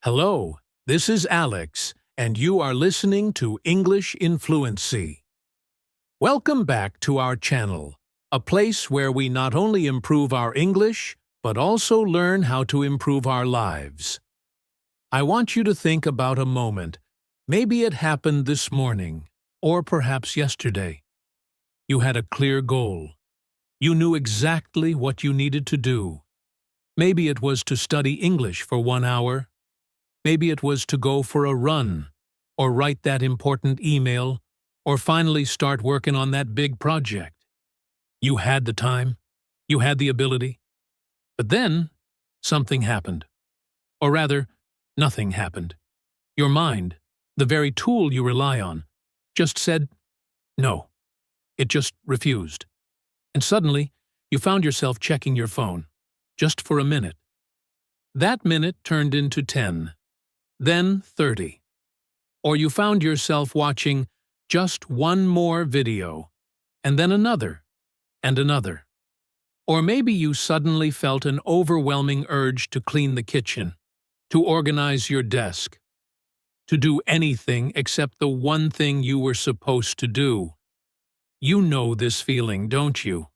Hello, this is Alex, and you are listening to English in Fluency. Welcome back to our channel, a place where we not only improve our English, but also learn how to improve our lives. I want you to think about a moment. Maybe it happened this morning, or perhaps yesterday. You had a clear goal. You knew exactly what you needed to do. Maybe it was to study English for 1 hour. Maybe it was to go for a run, or write that important email, or finally start working on that big project. You had the time. You had the ability. But then, something happened. Or rather, nothing happened. Your mind, the very tool you rely on, just said no. It just refused. And suddenly, you found yourself checking your phone, just for a minute. That minute turned into 10, then 30. Or you found yourself watching just one more video, and then another, and another. Or maybe you suddenly felt an overwhelming urge to clean the kitchen, to organize your desk, to do anything except the one thing you were supposed to do. You know this feeling, don't you?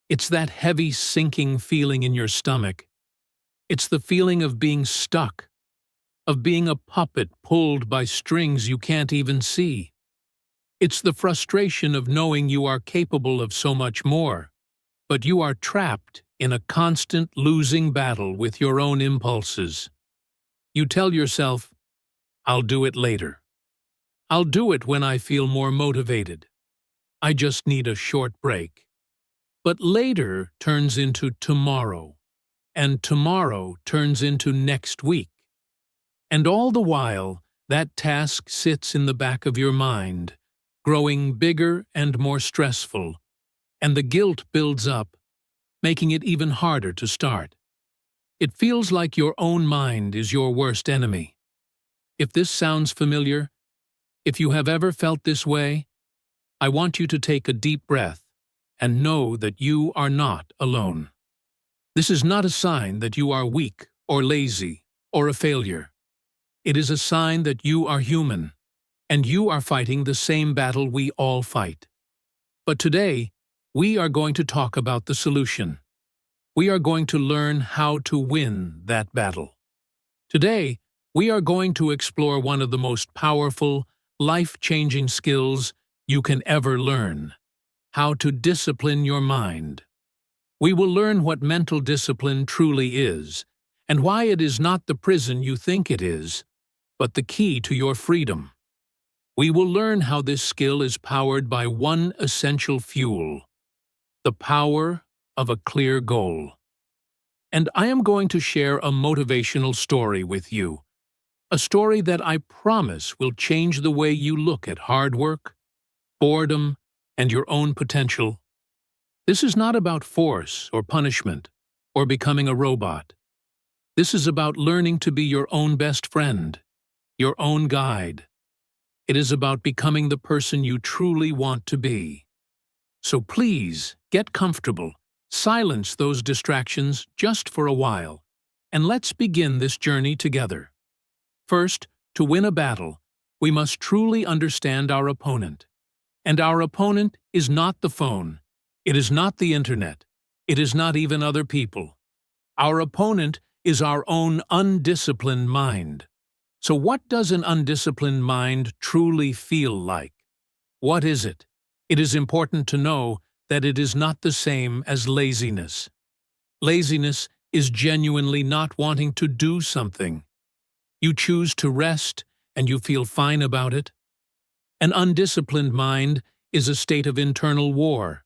It's that heavy, sinking feeling in your stomach. It's the feeling of being stuck, of being a puppet pulled by strings you can't even see. It's the frustration of knowing you are capable of so much more, but you are trapped in a constant losing battle with your own impulses. You tell yourself, "I'll do it later. I'll do it when I feel more motivated. I just need a short break." But later turns into tomorrow, and tomorrow turns into next week. And all the while, that task sits in the back of your mind, growing bigger and more stressful, and the guilt builds up, making it even harder to start. It feels like your own mind is your worst enemy. If this sounds familiar, if you have ever felt this way, I want you to take a deep breath and know that you are not alone. This is not a sign that you are weak or lazy or a failure. It is a sign that you are human, and you are fighting the same battle we all fight. But today, we are going to talk about the solution. We are going to learn how to win that battle. Today, we are going to explore one of the most powerful, life-changing skills you can ever learn: how to discipline your mind. We will learn what mental discipline truly is, and why it is not the prison you think it is, but the key to your freedom. We will learn how this skill is powered by one essential fuel: the power of a clear goal. And I am going to share a motivational story with you, a story that I promise will change the way you look at hard work, boredom, and your own potential. This is not about force or punishment or becoming a robot. This is about learning to be your own best friend, your own guide. It is about becoming the person you truly want to be. So please, get comfortable, silence those distractions just for a while, and let's begin this journey together. First, to win a battle, we must truly understand our opponent. And our opponent is not the phone. It is not the internet. It is not even other people. Our opponent is our own undisciplined mind. So what does an undisciplined mind truly feel like? What is it? It is important to know that it is not the same as laziness. Laziness is genuinely not wanting to do something. You choose to rest and you feel fine about it. An undisciplined mind is a state of internal war.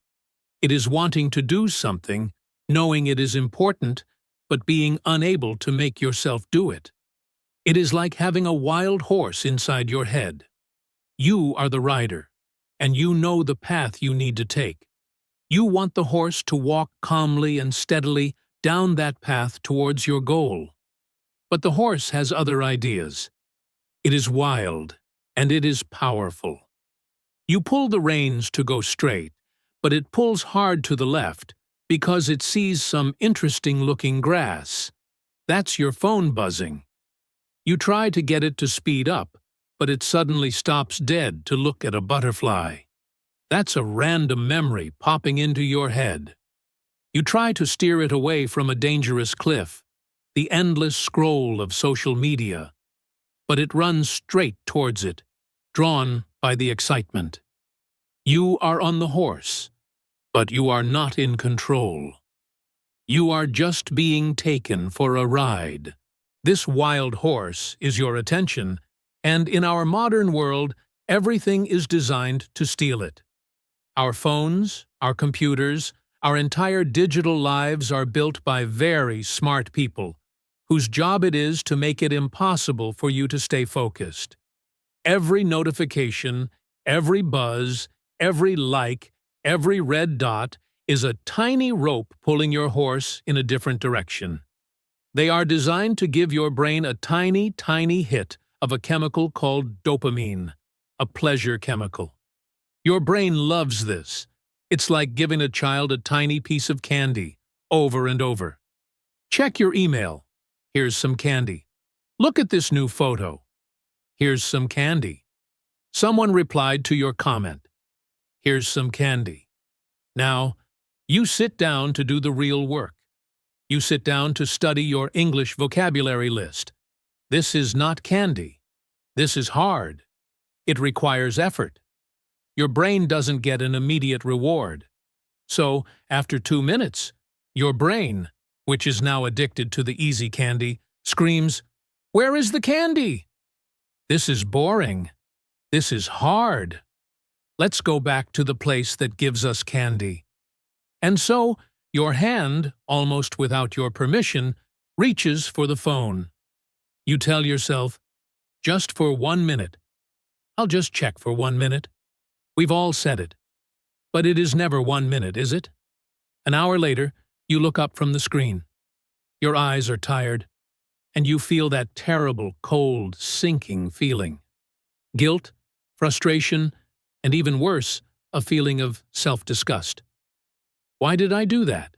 It is wanting to do something, knowing it is important, but being unable to make yourself do it. It is like having a wild horse inside your head. You are the rider, and you know the path you need to take. You want the horse to walk calmly and steadily down that path towards your goal. But the horse has other ideas. It is wild, and it is powerful. You pull the reins to go straight, but it pulls hard to the left because it sees some interesting-looking grass. That's your phone buzzing. You try to get it to speed up, but it suddenly stops dead to look at a butterfly. That's a random memory popping into your head. You try to steer it away from a dangerous cliff, the endless scroll of social media, but it runs straight towards it, drawn by the excitement. You are on the horse, but you are not in control. You are just being taken for a ride. This wild horse is your attention, and in our modern world, everything is designed to steal it. Our phones, our computers, our entire digital lives are built by very smart people, whose job it is to make it impossible for you to stay focused. Every notification, every buzz, every like, every red dot is a tiny rope pulling your horse in a different direction. They are designed to give your brain a tiny, tiny hit of a chemical called dopamine, a pleasure chemical. Your brain loves this. It's like giving a child a tiny piece of candy, over and over. Check your email. Here's some candy. Look at this new photo. Here's some candy. Someone replied to your comment. Here's some candy. Now, you sit down to do the real work. You sit down to study your English vocabulary list. This is not candy. This is hard. It requires effort. Your brain doesn't get an immediate reward. So, after 2 minutes, your brain, which is now addicted to the easy candy, screams, "Where is the candy? This is boring. This is hard. Let's go back to the place that gives us candy." And so, your hand, almost without your permission, reaches for the phone. You tell yourself, "Just for 1 minute. I'll just check for 1 minute." We've all said it. But it is never 1 minute, is it? An hour later, you look up from the screen. Your eyes are tired, and you feel that terrible, cold, sinking feeling. Guilt, frustration, and even worse, a feeling of self-disgust. Why did I do that?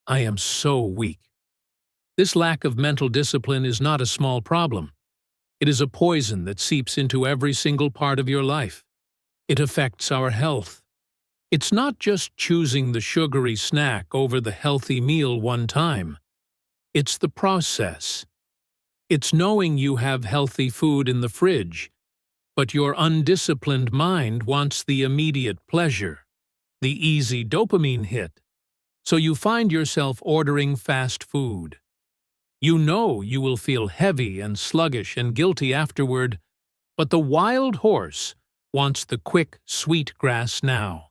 I am so weak. This lack of mental discipline is not a small problem. It is a poison that seeps into every single part of your life. It affects our health. It's not just choosing the sugary snack over the healthy meal one time. It's the process. It's knowing you have healthy food in the fridge, but your undisciplined mind wants the immediate pleasure, the easy dopamine hit. So you find yourself ordering fast food. You know you will feel heavy and sluggish and guilty afterward, but the wild horse wants the quick, sweet grass now.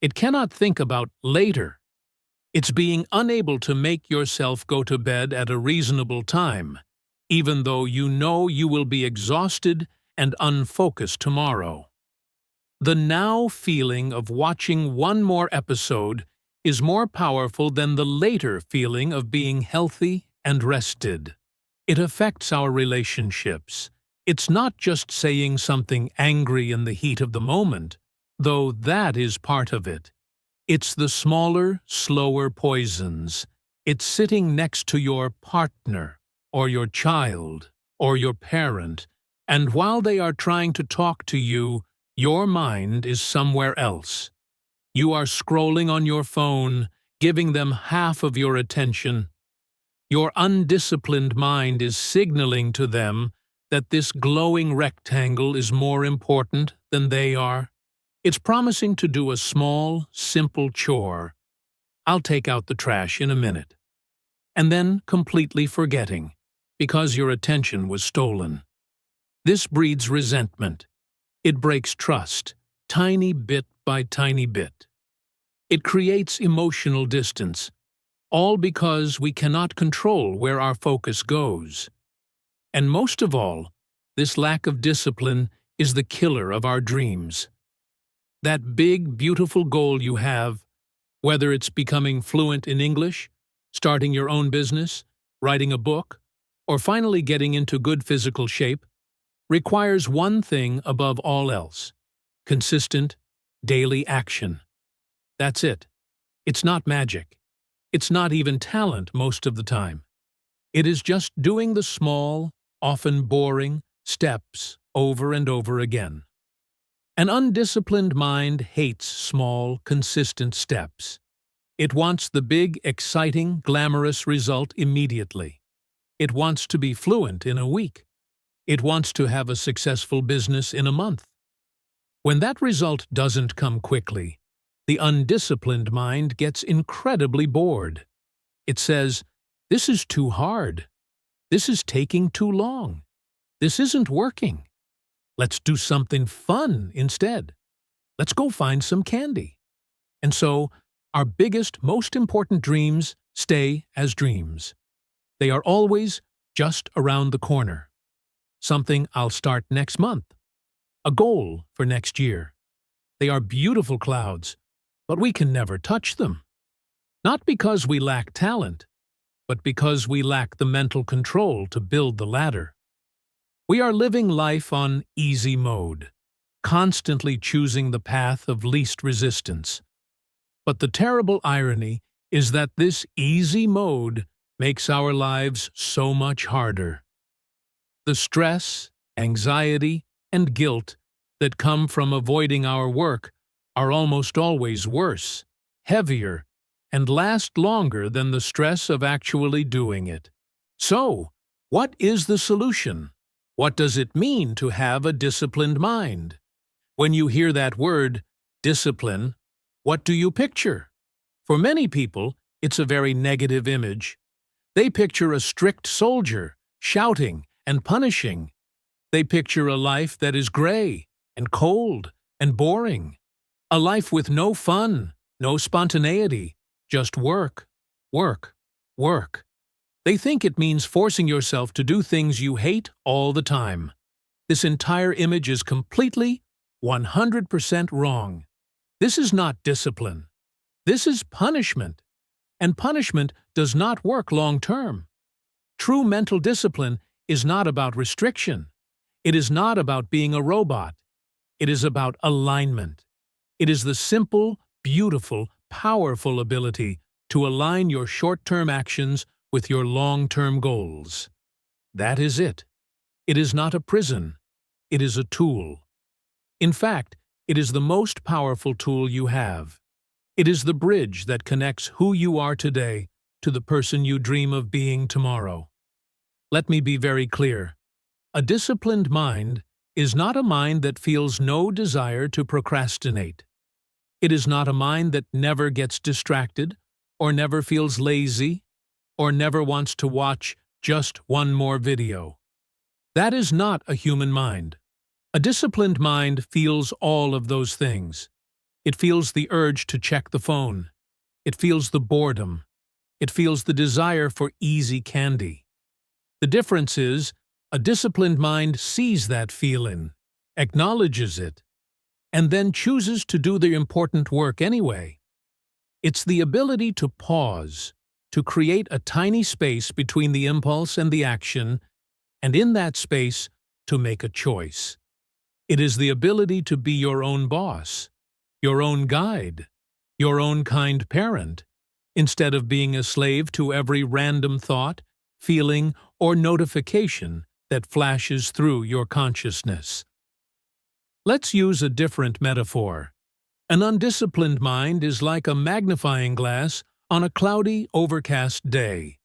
It cannot think about later. It's being unable to make yourself go to bed at a reasonable time, even though you know you will be exhausted and unfocused tomorrow. The now feeling of watching one more episode is more powerful than the later feeling of being healthy and rested. It affects our relationships. It's not just saying something angry in the heat of the moment, though that is part of it. It's the smaller, slower poisons. It's sitting next to your partner, or your child, or your parent, and while they are trying to talk to you, your mind is somewhere else. You are scrolling on your phone, giving them half of your attention. Your undisciplined mind is signaling to them that this glowing rectangle is more important than they are. It's promising to do a small, simple chore. I'll take out the trash in a minute. And then completely forgetting, because your attention was stolen. This breeds resentment. It breaks trust, tiny bit by tiny bit. It creates emotional distance, all because we cannot control where our focus goes. And most of all, this lack of discipline is the killer of our dreams. That big, beautiful goal you have, whether it's becoming fluent in English, starting your own business, writing a book, or finally getting into good physical shape, requires one thing above all else: consistent, daily action. That's it. It's not magic. It's not even talent most of the time. It is just doing the small, often boring, steps over and over again. An undisciplined mind hates small, consistent steps. It wants the big, exciting, glamorous result immediately. It wants to be fluent in a week. It wants to have a successful business in a month. When that result doesn't come quickly, the undisciplined mind gets incredibly bored. It says, "This is too hard. This is taking too long. This isn't working. Let's do something fun instead. Let's go find some candy." And so, our biggest, most important dreams stay as dreams. They are always just around the corner. Something I'll start next month. A goal for next year. They are beautiful clouds, but we can never touch them. Not because we lack talent, but because we lack the mental control to build the ladder. We are living life on easy mode, constantly choosing the path of least resistance. But the terrible irony is that this easy mode makes our lives so much harder. The stress, anxiety, and guilt that come from avoiding our work are almost always worse, heavier, and last longer than the stress of actually doing it. So, what is the solution? What does it mean to have a disciplined mind? When you hear that word, discipline, what do you picture? For many people, it's a very negative image. They picture a strict soldier, shouting and punishing. They picture a life that is gray and cold and boring. A life with no fun, no spontaneity, just work, work, work. They think it means forcing yourself to do things you hate all the time. This entire image is completely, 100% wrong. This is not discipline. This is punishment. And punishment does not work long term. True mental discipline is not about restriction. It is not about being a robot. It is about alignment. It is the simple, beautiful, powerful ability to align your short-term actions with your long-term goals. That is it. It is not a prison. It is a tool. In fact, it is the most powerful tool you have. It is the bridge that connects who you are today to the person you dream of being tomorrow. Let me be very clear. A disciplined mind is not a mind that feels no desire to procrastinate. It is not a mind that never gets distracted, or never feels lazy, or never wants to watch just one more video. That is not a human mind. A disciplined mind feels all of those things. It feels the urge to check the phone. It feels the boredom. It feels the desire for easy candy. The difference is, a disciplined mind sees that feeling, acknowledges it, and then chooses to do the important work anyway. It's the ability to pause, to create a tiny space between the impulse and the action, and in that space, to make a choice. It is the ability to be your own boss, your own guide, your own kind parent, instead of being a slave to every random thought, feeling, or notification that flashes through your consciousness. Let's use a different metaphor. An undisciplined mind is like a magnifying glass on a cloudy, overcast day.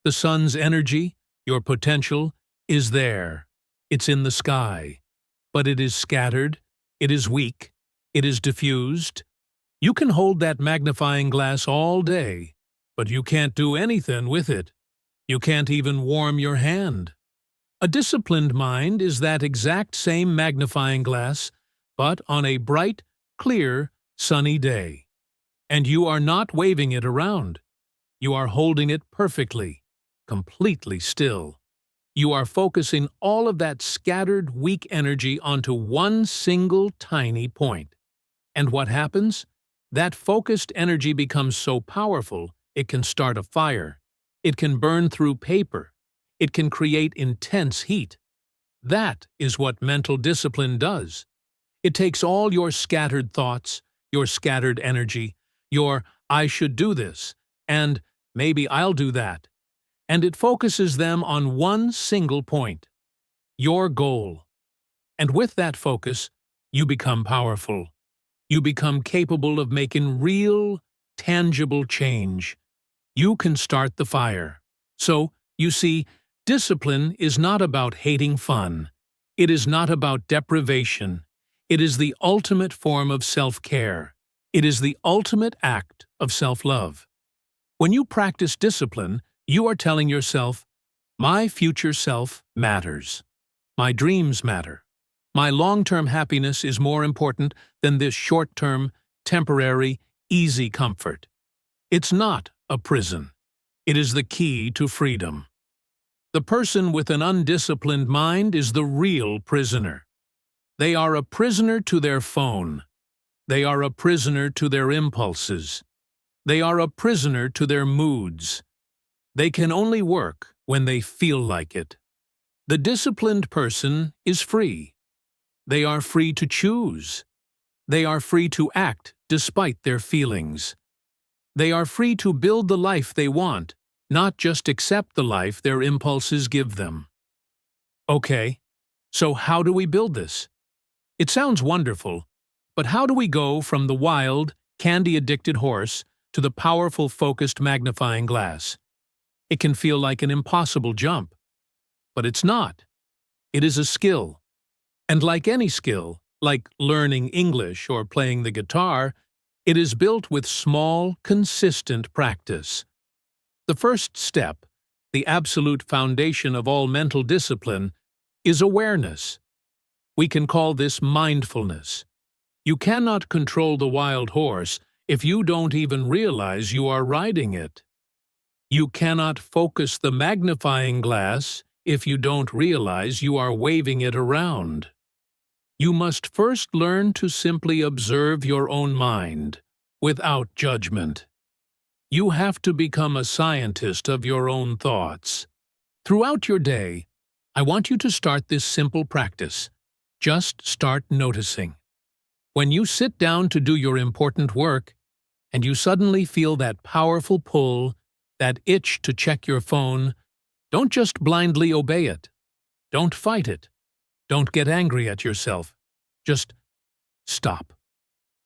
The sun's energy, your potential, is there. It's in the sky. But it is scattered, it is weak, it is diffused. You can hold that magnifying glass all day, but you can't do anything with it. You can't even warm your hand. A disciplined mind is that exact same magnifying glass, but on a bright, clear, sunny day. And you are not waving it around. You are holding it perfectly, completely still. You are focusing all of that scattered, weak energy onto one single tiny point. And what happens? That focused energy becomes so powerful, it can start a fire. It can burn through paper. It can create intense heat. That is what mental discipline does. It takes all your scattered thoughts, your scattered energy, your "I should do this," and "maybe I'll do that," and it focuses them on one single point. your goal. And with that focus, you become powerful. You become capable of making real, tangible change. You can start the fire. So, you see, discipline is not about hating fun. It is not about deprivation. It is the ultimate form of self-care. It is the ultimate act of self-love. When you practice discipline, you are telling yourself, my future self matters. My dreams matter. My long-term happiness is more important than this short-term, temporary, easy comfort. It's not a prison. It is the key to freedom. The person with an undisciplined mind is the real prisoner. They are a prisoner to their phone. They are a prisoner to their impulses. They are a prisoner to their moods. They can only work when they feel like it. The disciplined person is free. They are free to choose. They are free to act despite their feelings. They are free to build the life they want, not just accept the life their impulses give them. Okay, so how do we build this? It sounds wonderful, but how do we go from the wild, candy-addicted horse to the powerful, focused magnifying glass? It can feel like an impossible jump, but it's not. It is a skill. And like any skill, like learning English or playing the guitar, it is built with small, consistent practice. The first step, the absolute foundation of all mental discipline, is awareness. We can call this mindfulness. You cannot control the wild horse if you don't even realize you are riding it. You cannot focus the magnifying glass if you don't realize you are waving it around. You must first learn to simply observe your own mind, without judgment. You have to become a scientist of your own thoughts. Throughout your day, I want you to start this simple practice. Just start noticing. When you sit down to do your important work, and you suddenly feel that powerful pull, that itch to check your phone, don't just blindly obey it. Don't fight it. Don't get angry at yourself. Just stop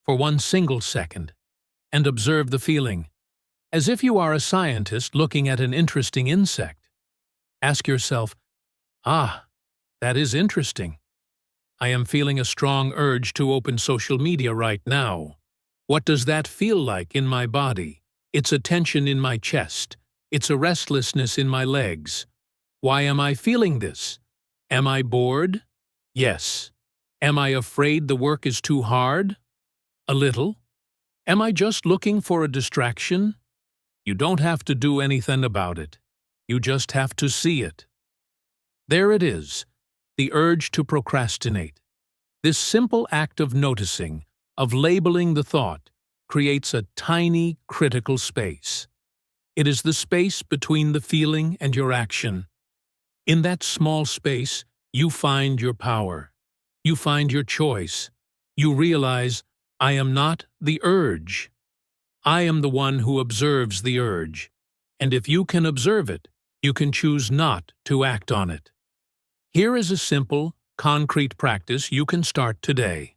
for one single second and observe the feeling, as if you are a scientist looking at an interesting insect. Ask yourself, that is interesting. I am feeling a strong urge to open social media right now. What does that feel like in my body? It's a tension in my chest. It's a restlessness in my legs. Why am I feeling this? Am I bored? Yes. Am I afraid the work is too hard? A little. Am I just looking for a distraction? You don't have to do anything about it. You just have to see it. There it is, the urge to procrastinate. This simple act of noticing, of labeling the thought, creates a tiny, critical space. It is the space between the feeling and your action. In that small space, you find your power. You find your choice. You realize, I am not the urge. I am the one who observes the urge. And if you can observe it, you can choose not to act on it. Here is a simple, concrete practice you can start today.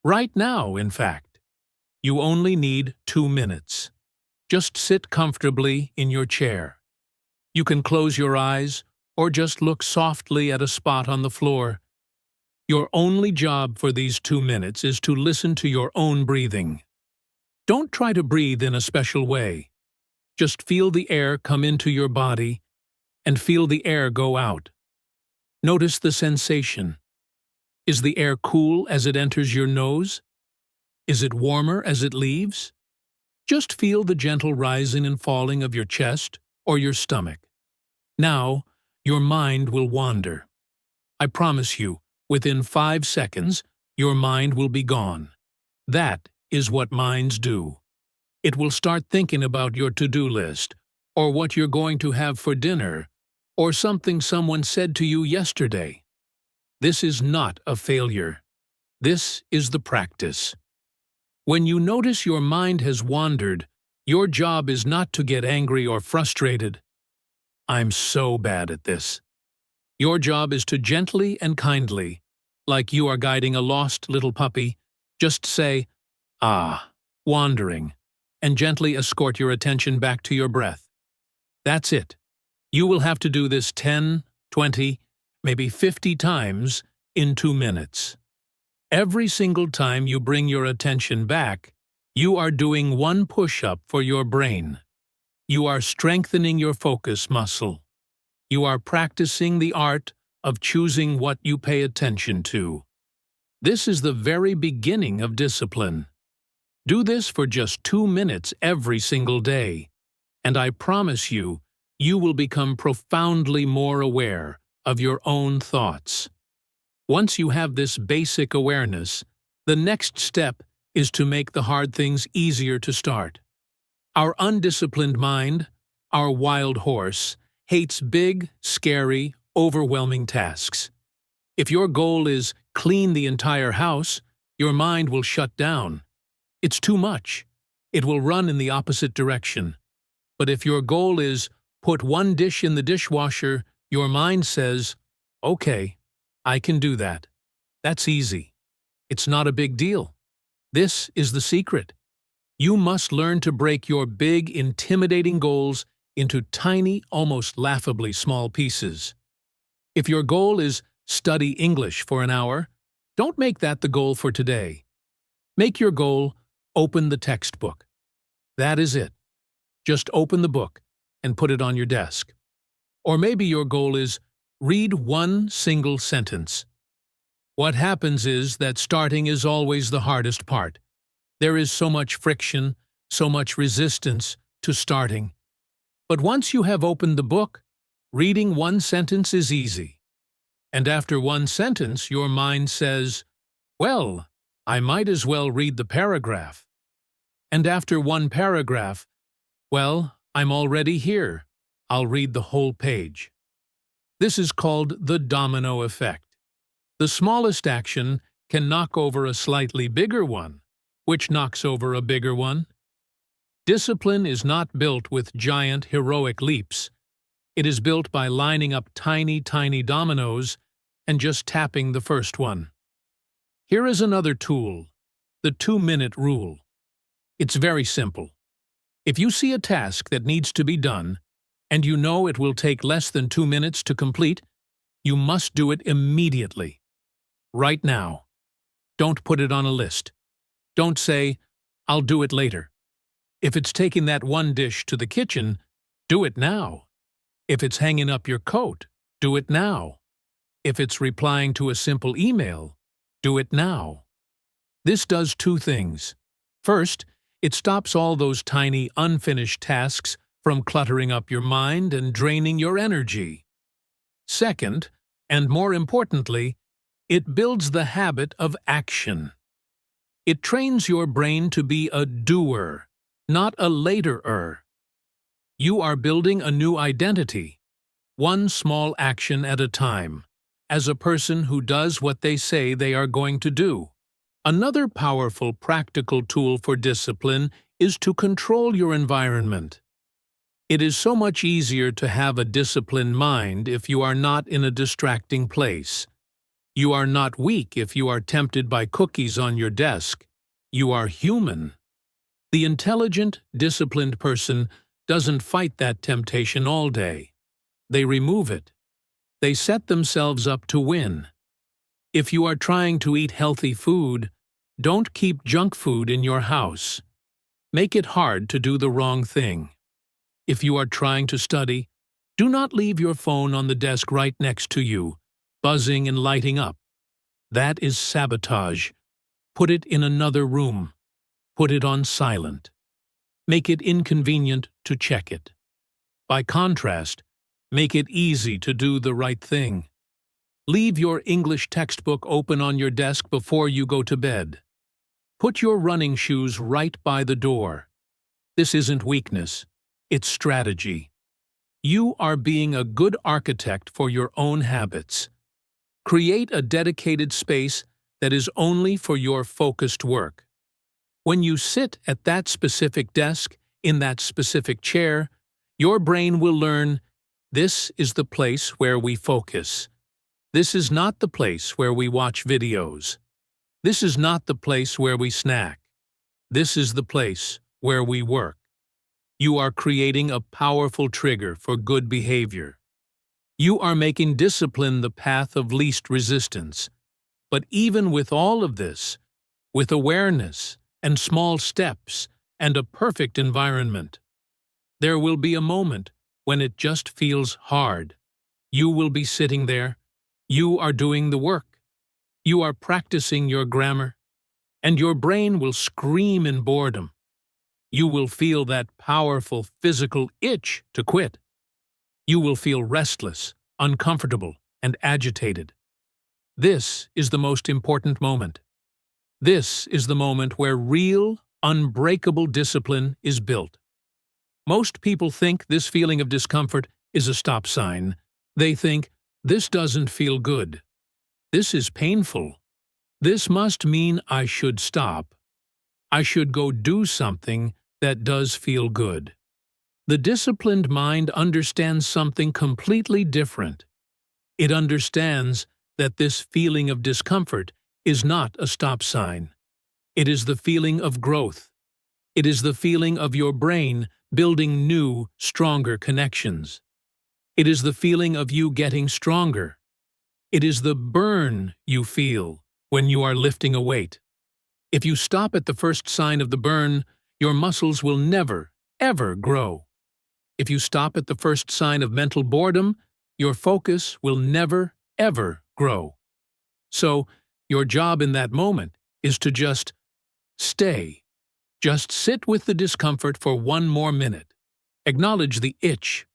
Right now, in fact. You only need 2 minutes. Just sit comfortably in your chair. You can close your eyes or just look softly at a spot on the floor. Your only job for these 2 minutes is to listen to your own breathing. Don't try to breathe in a special way. Just feel the air come into your body and feel the air go out. Notice the sensation. Is the air cool as it enters your nose? Is it warmer as it leaves? Just feel the gentle rising and falling of your chest or your stomach. Now, your mind will wander. I promise you, within 5 seconds, your mind will be gone. That is what minds do. It will start thinking about your to-do list, or what you're going to have for dinner, or something someone said to you yesterday. This is not a failure. This is the practice. When you notice your mind has wandered, your job is not to get angry or frustrated. I'm so bad at this. Your job is to gently and kindly, like you are guiding a lost little puppy, just say, "Ah, wandering," and gently escort your attention back to your breath. That's it. You will have to do this 10, 20, maybe 50 times in 2 minutes. Every single time you bring your attention back, you are doing one push-up for your brain. You are strengthening your focus muscle. You are practicing the art of choosing what you pay attention to. This is the very beginning of discipline. Do this for just 2 minutes every single day, and I promise you, you will become profoundly more aware of your own thoughts. Once you have this basic awareness, the next step is to make the hard things easier to start. Our undisciplined mind, our wild horse, hates big, scary, overwhelming tasks. If your goal is clean the entire house, your mind will shut down. It's too much. It will run in the opposite direction. But if your goal is put one dish in the dishwasher, your mind says, "Okay, I can do that. That's easy. It's not a big deal." This is the secret. You must learn to break your big, intimidating goals into tiny, almost laughably small pieces. If your goal is study English for an hour, don't make that the goal for today. Make your goal open the textbook. That is it. Just open the book and put it on your desk. Or maybe your goal is read one single sentence. What happens is that starting is always the hardest part. There is so much friction, so much resistance to starting. But once you have opened the book, reading one sentence is easy. And after one sentence, your mind says, "Well, I might as well read the paragraph." And after one paragraph, "Well, I'm already here. I'll read the whole page." This is called the domino effect. The smallest action can knock over a slightly bigger one, which knocks over a bigger one. Discipline is not built with giant, heroic leaps. It is built by lining up tiny, tiny dominoes and just tapping the first one. Here is another tool, the 2-minute rule. It's very simple. If you see a task that needs to be done, and you know it will take less than 2 minutes to complete, you must do it immediately. Right now. Don't put it on a list. Don't say, "I'll do it later." If it's taking that one dish to the kitchen, do it now. If it's hanging up your coat, do it now. If it's replying to a simple email, do it now. This does 2 things. First, it stops all those tiny, unfinished tasks from cluttering up your mind and draining your energy. Second, and more importantly, it builds the habit of action. It trains your brain to be a doer, not a laterer. You are building a new identity, one small action at a time, as a person who does what they say they are going to do. Another powerful practical tool for discipline is to control your environment. It is so much easier to have a disciplined mind if you are not in a distracting place. You are not weak if you are tempted by cookies on your desk. You are human. The intelligent, disciplined person doesn't fight that temptation all day. They remove it. They set themselves up to win. If you are trying to eat healthy food, don't keep junk food in your house. Make it hard to do the wrong thing. If you are trying to study, do not leave your phone on the desk right next to you, buzzing and lighting up. That is sabotage. Put it in another room. Put it on silent. Make it inconvenient to check it. By contrast, make it easy to do the right thing. Leave your English textbook open on your desk before you go to bed. Put your running shoes right by the door. This isn't weakness, it's strategy. You are being a good architect for your own habits. Create a dedicated space that is only for your focused work. When you sit at that specific desk, in that specific chair, your brain will learn, this is the place where we focus. This is not the place where we watch videos. This is not the place where we snack. This is the place where we work. You are creating a powerful trigger for good behavior. You are making discipline the path of least resistance. But even with all of this, with awareness and small steps and a perfect environment, there will be a moment when it just feels hard. You will be sitting there. You are doing the work. You are practicing your grammar, and your brain will scream in boredom. You will feel that powerful physical itch to quit. You will feel restless, uncomfortable, and agitated. This is the most important moment. This is the moment where real, unbreakable discipline is built. Most people think this feeling of discomfort is a stop sign. They think, this doesn't feel good. This is painful. This must mean I should stop. I should go do something that does feel good. The disciplined mind understands something completely different. It understands that this feeling of discomfort is not a stop sign. It is the feeling of growth. It is the feeling of your brain building new, stronger connections. It is the feeling of you getting stronger. It is the burn you feel when you are lifting a weight. If you stop at the first sign of the burn, your muscles will never, ever grow. If you stop at the first sign of mental boredom, your focus will never, ever grow. So, your job in that moment is to just stay. Just sit with the discomfort for one more minute. Acknowledge the itch.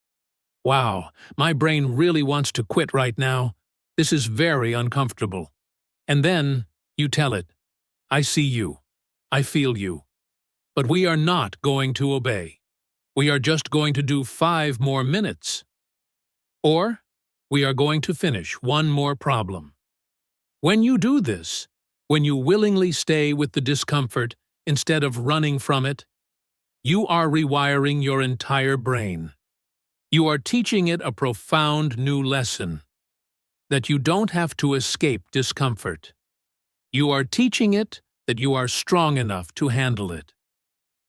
Wow, my brain really wants to quit right now. This is very uncomfortable. And then you tell it, I see you. I feel you. But we are not going to obey. We are just going to do 5 more minutes. Or we are going to finish one more problem. When you do this, when you willingly stay with the discomfort instead of running from it, you are rewiring your entire brain. You are teaching it a profound new lesson, that you don't have to escape discomfort. You are teaching it that you are strong enough to handle it.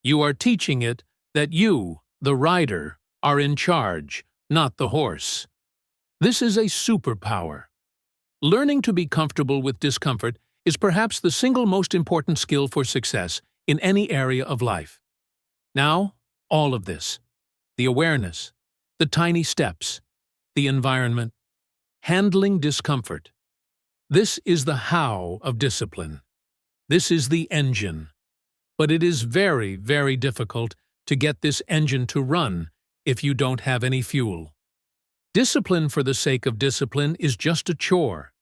You are teaching it that you, the rider, are in charge, not the horse. This is a superpower. Learning to be comfortable with discomfort is perhaps the single most important skill for success in any area of life. Now, all of this, the awareness, the tiny steps, the environment, handling discomfort. This is the how of discipline. This is the engine. But it is very, very difficult to get this engine to run if you don't have any fuel. Discipline for the sake of discipline is just a chore.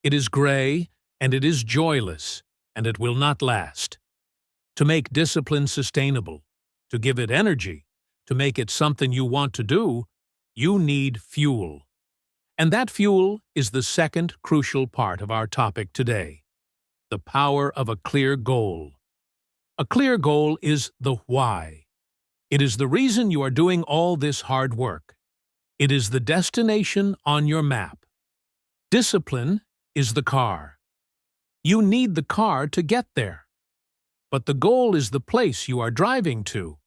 It is gray, and it is joyless, and it will not last. To make discipline sustainable, to give it energy, to make it something you want to do, you need fuel. And that fuel is the second crucial part of our topic today, the power of a clear goal. A clear goal is the why. It is the reason you are doing all this hard work. It is the destination on your map. Discipline is the car. You need the car to get there. But the goal is the place you are driving to.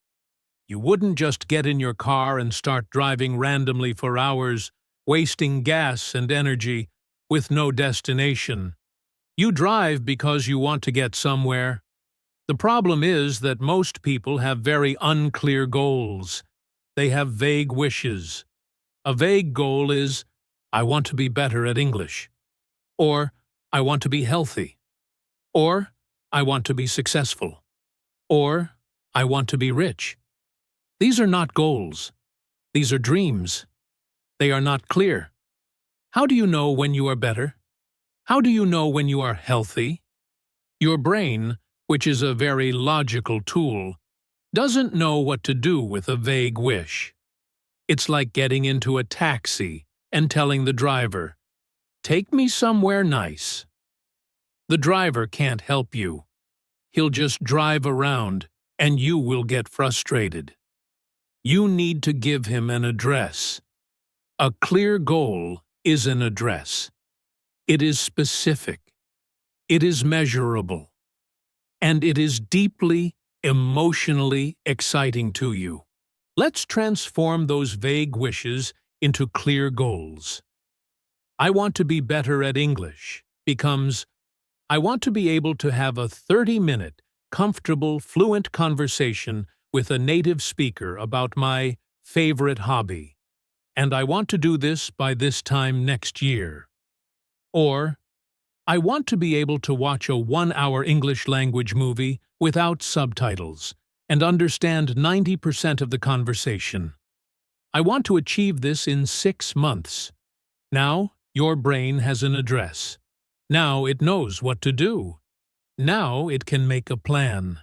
You wouldn't just get in your car and start driving randomly for hours, wasting gas and energy, with no destination. You drive because you want to get somewhere. The problem is that most people have very unclear goals. They have vague wishes. A vague goal is, I want to be better at English. Or, I want to be healthy. Or, I want to be successful. Or, I want to be rich. These are not goals. These are dreams. They are not clear. How do you know when you are better? How do you know when you are healthy? Your brain, which is a very logical tool, doesn't know what to do with a vague wish. It's like getting into a taxi and telling the driver, "Take me somewhere nice." The driver can't help you. He'll just drive around, and you will get frustrated. You need to give him an address. A clear goal is an address. It is specific. It is measurable. And it is deeply, emotionally exciting to you. Let's transform those vague wishes into clear goals. I want to be better at English becomes I want to be able to have a 30-minute, comfortable, fluent conversation with a native speaker about my favorite hobby, and I want to do this by this time next year. Or, I want to be able to watch a 1-hour English language movie without subtitles and understand 90% of the conversation. I want to achieve this in 6 months. Now, your brain has an address. Now it knows what to do. Now it can make a plan.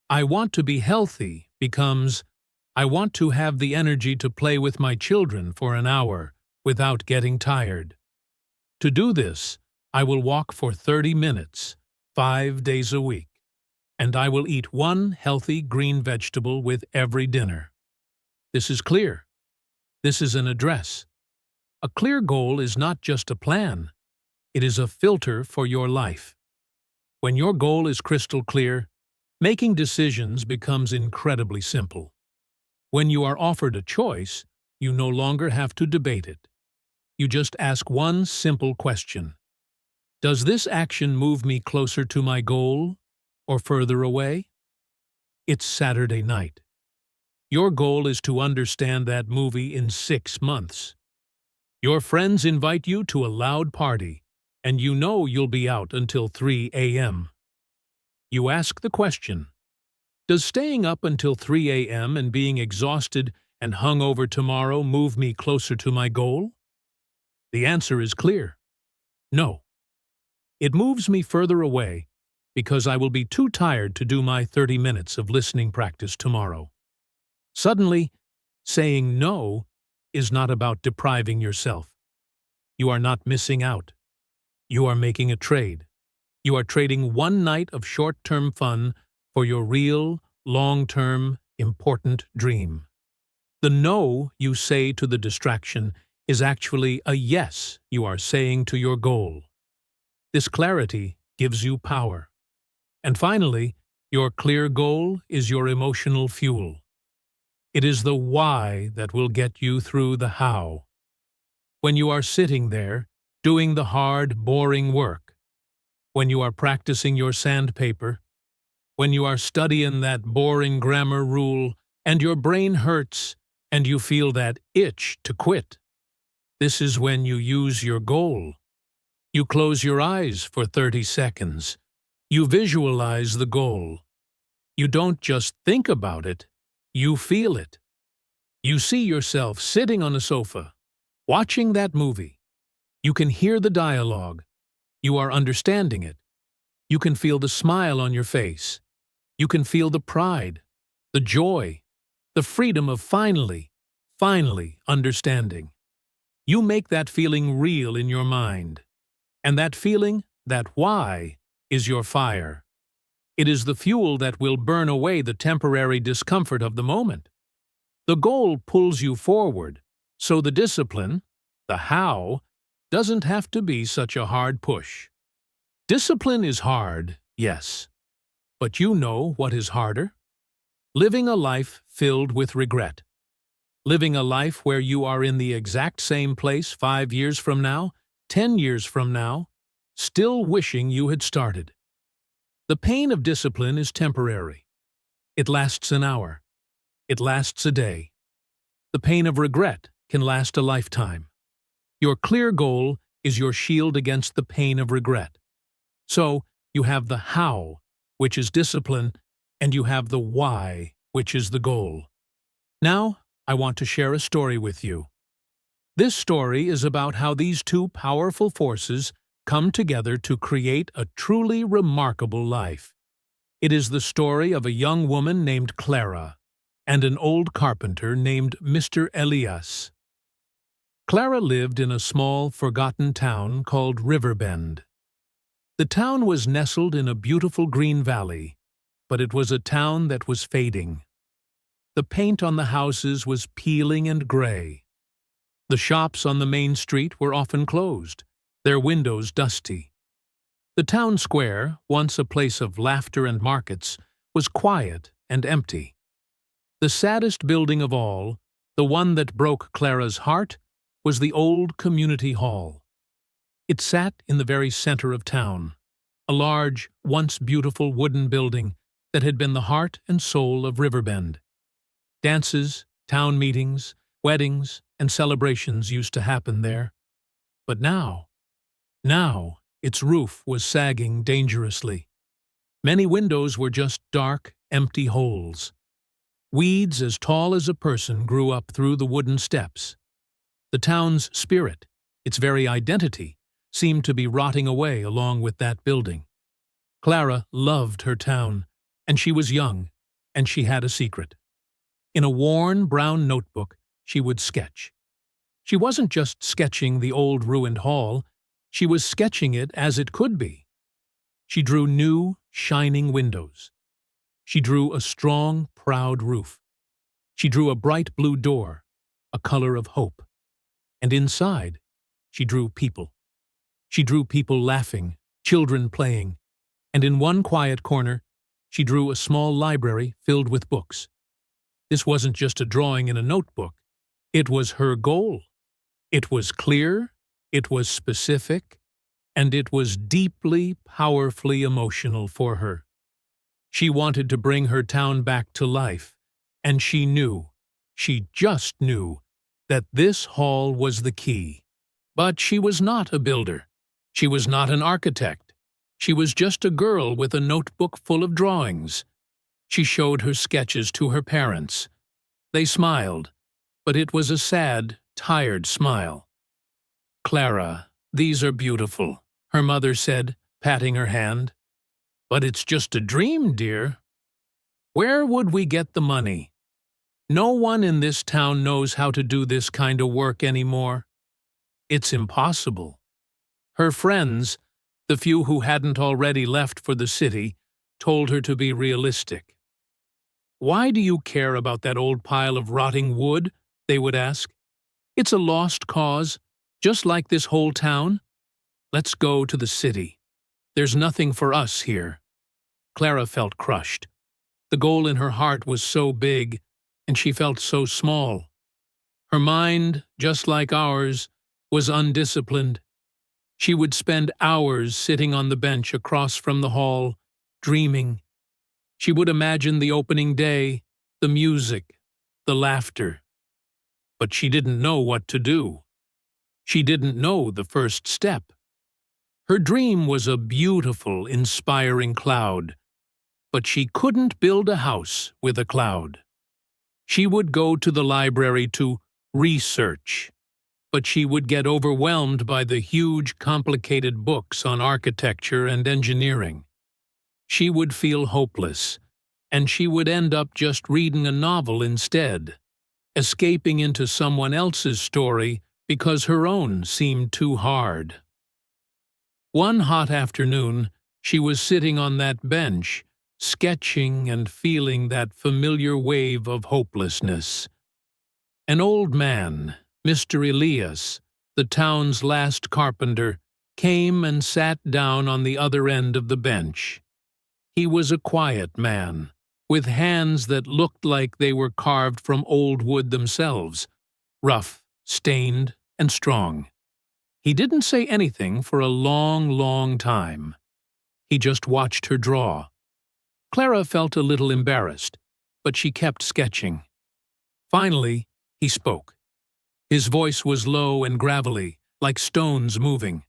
I want to be healthy becomes I want to have the energy to play with my children for an hour without getting tired. To do this, I will walk for 30 minutes, 5 days a week, and I will eat 1 healthy green vegetable with every dinner. This is clear. This is an address. A clear goal is not just a plan. It is a filter for your life. When your goal is crystal clear, making decisions becomes incredibly simple. When you are offered a choice, you no longer have to debate it. You just ask one simple question. Does this action move me closer to my goal or further away? It's Saturday night. Your goal is to understand that movie in 6 months. Your friends invite you to a loud party, and you know you'll be out until 3 a.m. You ask the question, does staying up until 3 a.m. and being exhausted and hungover tomorrow move me closer to my goal? The answer is clear. No. It moves me further away because I will be too tired to do my 30 minutes of listening practice tomorrow. Suddenly, saying no is not about depriving yourself. You are not missing out. You are making a trade. You are trading 1 night of short-term fun for your real, long-term, important dream. The no you say to the distraction is actually a yes you are saying to your goal. This clarity gives you power. And finally, your clear goal is your emotional fuel. It is the why that will get you through the how. When you are sitting there, doing the hard, boring work, when you are practicing your sandpaper, when you are studying that boring grammar rule and your brain hurts and you feel that itch to quit, this is when you use your goal. You close your eyes for 30 seconds. You visualize the goal. You don't just think about it, you feel it. You see yourself sitting on a sofa, watching that movie. You can hear the dialogue. You are understanding it. You can feel the smile on your face. You can feel the pride, the joy, the freedom of finally understanding. You make that feeling real in your mind. And that feeling, that why, is your fire. It is the fuel that will burn away the temporary discomfort of the moment. The goal pulls you forward, so the discipline, the how, doesn't have to be such a hard push. Discipline is hard, yes. But you know what is harder? Living a life filled with regret. Living a life where you are in the exact same place 5 years from now, 10 years from now, still wishing you had started. The pain of discipline is temporary. It lasts an hour. It lasts a day. The pain of regret can last a lifetime. Your clear goal is your shield against the pain of regret. So, you have the how, which is discipline, and you have the why, which is the goal. Now, I want to share a story with you. This story is about how these two powerful forces come together to create a truly remarkable life. It is the story of a young woman named Clara and an old carpenter named Mr. Elias. Clara lived in a small, forgotten town called Riverbend. The town was nestled in a beautiful green valley, but it was a town that was fading. The paint on the houses was peeling and gray. The shops on the main street were often closed, their windows dusty. The town square, once a place of laughter and markets, was quiet and empty. The saddest building of all, the one that broke Clara's heart, was the old community hall. It sat in the very center of town, a large, once beautiful wooden building that had been the heart and soul of Riverbend. Dances, town meetings, weddings, and celebrations used to happen there. But now, its roof was sagging dangerously. Many windows were just dark, empty holes. Weeds as tall as a person grew up through the wooden steps. The town's spirit, its very identity, seemed to be rotting away along with that building. Clara loved her town, and she was young, and she had a secret. In a worn brown notebook, she would sketch. She wasn't just sketching the old ruined hall, she was sketching it as it could be. She drew new, shining windows. She drew a strong, proud roof. She drew a bright blue door, a color of hope. And inside, she drew people. She drew people laughing, children playing, and in one quiet corner, she drew a small library filled with books. This wasn't just a drawing in a notebook. It was her goal. It was clear, it was specific, and it was deeply, powerfully emotional for her. She wanted to bring her town back to life, and she just knew, that this hall was the key. But she was not a builder. She was not an architect. She was just a girl with a notebook full of drawings. She showed her sketches to her parents. They smiled, but it was a sad, tired smile. "Clara, these are beautiful," her mother said, patting her hand. "But it's just a dream, dear. Where would we get the money? No one in this town knows how to do this kind of work anymore. It's impossible." Her friends, the few who hadn't already left for the city, told her to be realistic. "Why do you care about that old pile of rotting wood?" they would ask. "It's a lost cause, just like this whole town. Let's go to the city. There's nothing for us here." Clara felt crushed. The goal in her heart was so big, and she felt so small. Her mind, just like ours, was undisciplined. She would spend hours sitting on the bench across from the hall, dreaming. She would imagine the opening day, the music, the laughter. But she didn't know what to do. She didn't know the first step. Her dream was a beautiful, inspiring cloud, but she couldn't build a house with a cloud. She would go to the library to research, but she would get overwhelmed by the huge, complicated books on architecture and engineering. She would feel hopeless, and she would end up just reading a novel instead, escaping into someone else's story because her own seemed too hard. One hot afternoon, she was sitting on that bench, sketching and feeling that familiar wave of hopelessness. An old man, Mr. Elias, the town's last carpenter, came and sat down on the other end of the bench. He was a quiet man, with hands that looked like they were carved from old wood themselves, rough, stained, and strong. He didn't say anything for a long, long time. He just watched her draw. Clara felt a little embarrassed, but she kept sketching. Finally, he spoke. His voice was low and gravelly, like stones moving.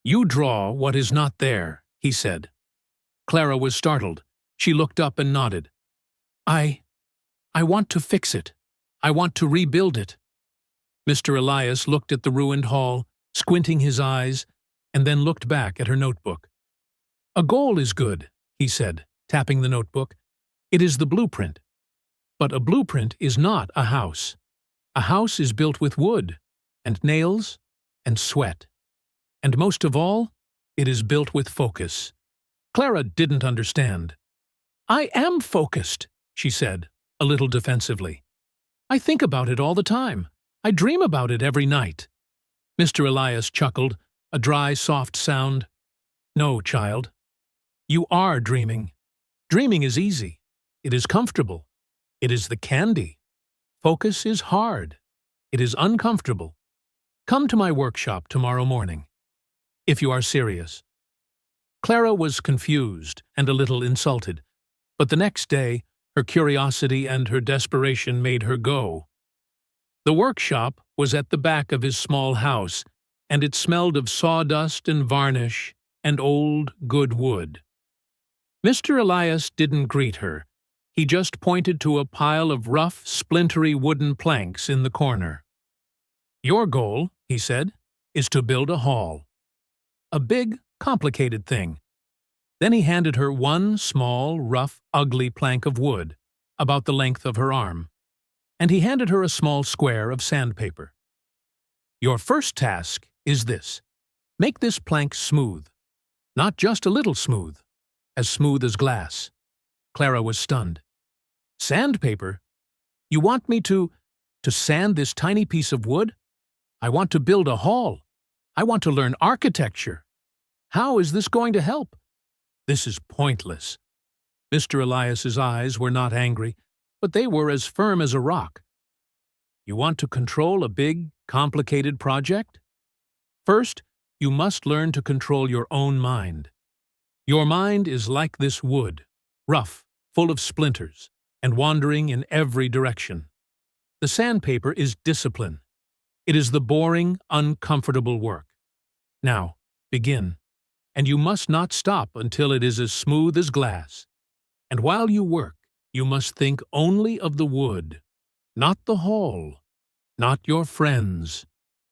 "You draw what is not there," he said. Clara was startled. She looked up and nodded. I want to fix it. I want to rebuild it." Mr. Elias looked at the ruined hall, squinting his eyes, and then looked back at her notebook. "A goal is good," he said, tapping the notebook. "It is the blueprint. But a blueprint is not a house. A house is built with wood, and nails, and sweat. And most of all, it is built with focus." Clara didn't understand. "I am focused," she said, a little defensively. "I think about it all the time. I dream about it every night." Mr. Elias chuckled. a dry, soft sound. No, child. You are dreaming. Dreaming is easy. It is comfortable. It is the candy. Focus is hard. It is uncomfortable. Come to my workshop tomorrow morning, if you are serious. Clara was confused and a little insulted, but the next day, her curiosity and her desperation made her go. The workshop was at the back of his small house, and it smelled of sawdust and varnish and old, good wood. Mr. Elias didn't greet her. He just pointed to a pile of rough, splintery wooden planks in the corner. Your goal, he said, is to build a hall. A big, complicated thing. Then he handed her one small, rough, ugly plank of wood, about the length of her arm, and he handed her a small square of sandpaper. Your first task is this. Make this plank smooth. Not just a little smooth as glass. Clara was stunned. Sandpaper? You want me to sand this tiny piece of wood? I want to build a hall. I want to learn architecture. How is this going to help? This is pointless. Mr. Elias's eyes were not angry, but they were as firm as a rock. You want to control a big, complicated project? First, you must learn to control your own mind. Your mind is like this wood, rough, full of splinters, and wandering in every direction. The sandpaper is discipline. It is the boring, uncomfortable work. Now, begin. And you must not stop until it is as smooth as glass. And while you work, you must think only of the wood, not the hall, not your friends,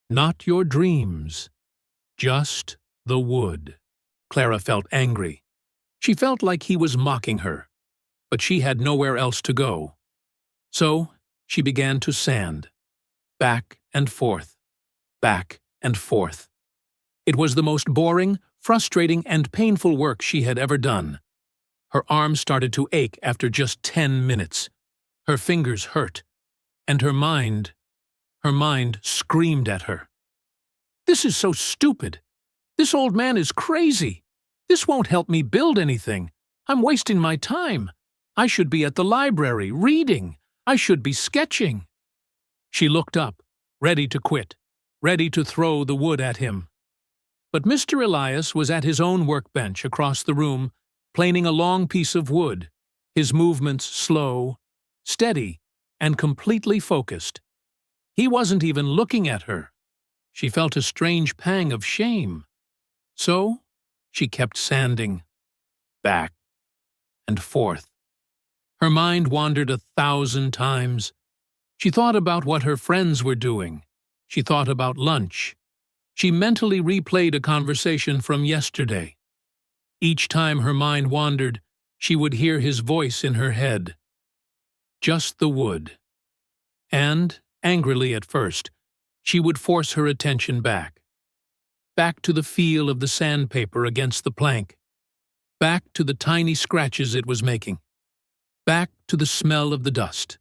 not your dreams, just the wood. Clara felt angry. She felt like he was mocking her, but she had nowhere else to go. So she began to sand, back and forth, back and forth. It was the most boring, frustrating, and painful work she had ever done. Her arms started to ache after just 10 minutes. Her fingers hurt, and her mind screamed at her. This is so stupid. This old man is crazy. This won't help me build anything. I'm wasting my time. I should be at the library, reading. I should be sketching. She looked up, ready to quit, ready to throw the wood at him. But Mr. Elias was at his own workbench across the room, planing a long piece of wood, his movements slow, steady, and completely focused. He wasn't even looking at her. She felt a strange pang of shame. So she kept sanding, back and forth. Her mind wandered 1,000 times. She thought about what her friends were doing. She thought about lunch. She mentally replayed a conversation from yesterday. Each time her mind wandered, she would hear his voice in her head. Just the wood. And, angrily at first, she would force her attention back. Back to the feel of the sandpaper against the plank. Back to the tiny scratches it was making. Back to the smell of the dust.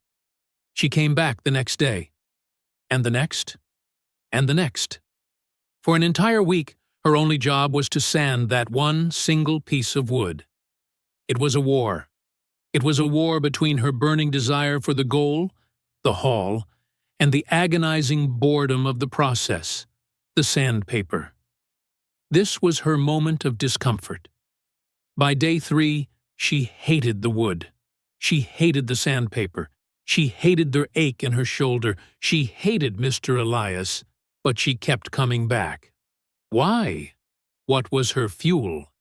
She came back the next day. And the next. And the next. For an entire week, her only job was to sand that one single piece of wood. It was a war. It was a war between her burning desire for the goal, the hall, and the agonizing boredom of the process, the sandpaper. This was her moment of discomfort. By day 3, she hated the wood. She hated the sandpaper. She hated the ache in her shoulder. She hated Mr. Elias, but she kept coming back. Why? What was her fuel?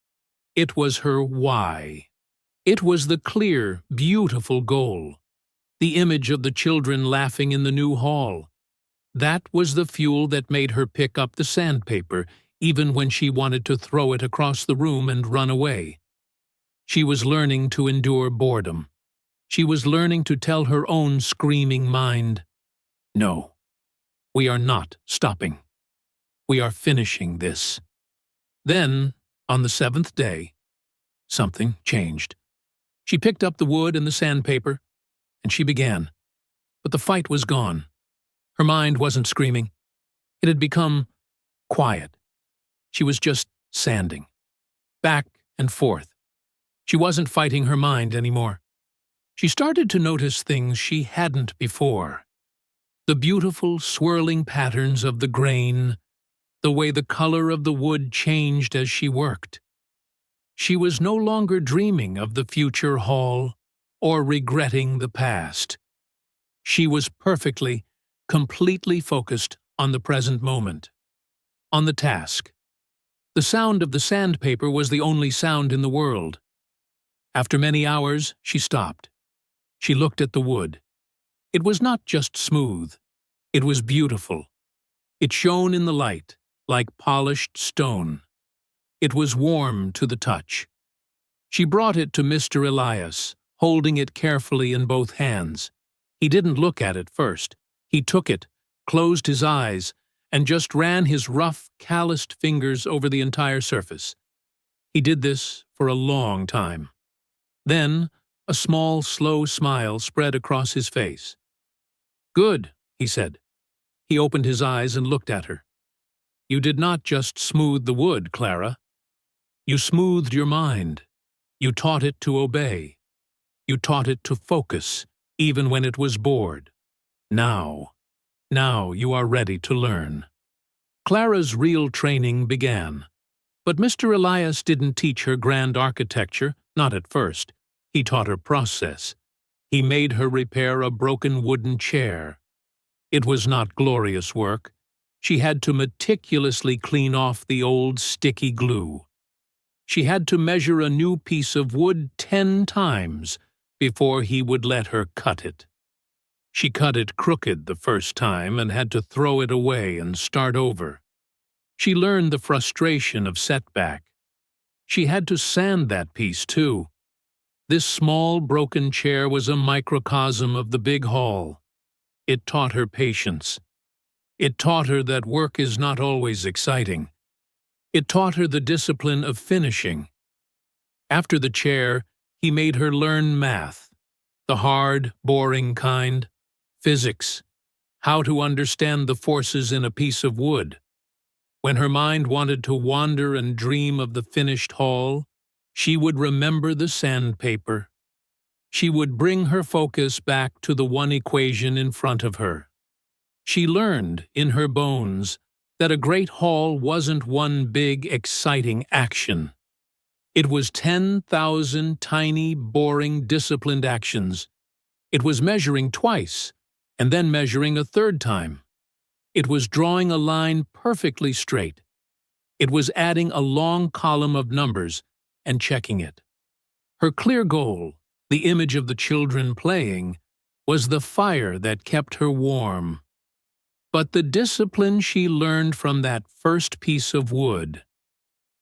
It was her why. It was the clear, beautiful goal. The image of the children laughing in the new hall. That was the fuel that made her pick up the sandpaper, even when she wanted to throw it across the room and run away. She was learning to endure boredom. She was learning to tell her own screaming mind, "No, we are not stopping. We are finishing this." Then, on the 7th day, something changed. She picked up the wood and the sandpaper, and she began. But the fight was gone. Her mind wasn't screaming. It had become quiet. She was just sanding. Back and forth. She wasn't fighting her mind anymore. She started to notice things she hadn't before. The beautiful, swirling patterns of the grain, the way the color of the wood changed as she worked. She was no longer dreaming of the future haul or regretting the past. She was perfectly, completely focused on the present moment, on the task. The sound of the sandpaper was the only sound in the world. After many hours, she stopped. She looked at the wood. It was not just smooth. It was beautiful. It shone in the light, like polished stone. It was warm to the touch. She brought it to Mr. Elias, holding it carefully in both hands. He didn't look at it first. He took it, closed his eyes, and just ran his rough, calloused fingers over the entire surface. He did this for a long time. Then, a small, slow smile spread across his face. "Good," he said. He opened his eyes and looked at her. "You did not just smooth the wood, Clara. You smoothed your mind. You taught it to obey. You taught it to focus, even when it was bored. Now you are ready to learn." Clara's real training began. But Mr. Elias didn't teach her grand architecture, not at first. He taught her process. He made her repair a broken wooden chair. It was not glorious work. She had to meticulously clean off the old sticky glue. She had to measure a new piece of wood 10 times before he would let her cut it. She cut it crooked the first time and had to throw it away and start over. She learned the frustration of setback. She had to sand that piece, too. This small, broken chair was a microcosm of the big hall. It taught her patience. It taught her that work is not always exciting. It taught her the discipline of finishing. After the chair, he made her learn math, the hard, boring kind, physics, how to understand the forces in a piece of wood. When her mind wanted to wander and dream of the finished hall, she would remember the sandpaper. She would bring her focus back to the one equation in front of her. She learned in her bones that a great haul wasn't one big, exciting action. It was 10,000 tiny, boring, disciplined actions. It was measuring twice, and then measuring a third time. It was drawing a line perfectly straight. It was adding a long column of numbers and checking it. Her clear goal, the image of the children playing, was the fire that kept her warm. But the discipline she learned from that first piece of wood,